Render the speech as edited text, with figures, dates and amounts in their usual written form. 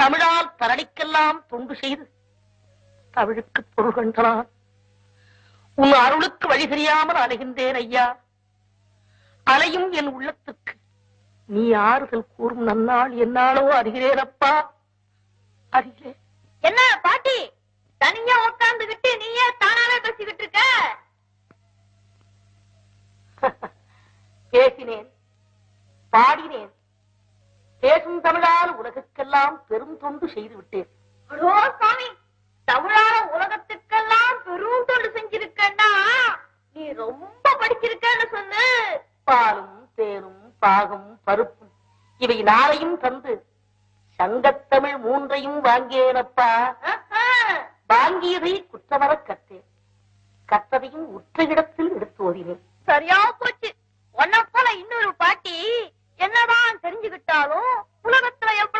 தமிழால் தரணிக்கெல்லாம் தொண்டு செய்து தமிழுக்கு பொருள் கண்டனான். உன் அருளுக்கு வழி தெரியாமல் அலைகின்றேன் ஐயா. அலையும் என் உள்ளத்துக்கு நீ ஆறுதல் கூறும் நன்னாள் என்னாலோ அறிகிறேனப்பா, அறிகிறேன். என்ன பாட்டி தனியா உட்கார்ந்துகிட்டு நீயே தானாவே பேசிக்கிட்டு இருக்க? பேசினேன், பாடினேன். பேசும் தமிழால் உலகுக்கெல்லாம் பெரும் தொண்டு செய்து விட்டேன். அடோ சாமி, தமிழால உலகத்துக்கெல்லாம் பெரும் தொண்டு செஞ்சிருக்கா? நீ ரொம்ப படிச்சிருக்கன்னு சொன்னு. பாலும் தேனும் பாகும் பருப்பும் இவை நாளையும் தந்து சங்கத்தமிழ் 3ஐயும் வாங்கியேனப்பா. வாங்கியதை குற்றமற கற்றேன், கற்றதையும் உற்ற இடத்தில் எடுத்து ஓதினேன். சரியா போச்சு. உன்ன போல இன்னொரு பாட்டி என்னதான் தெரிஞ்சுக்கிட்டாலும் உலகத்துல எவ்வளவு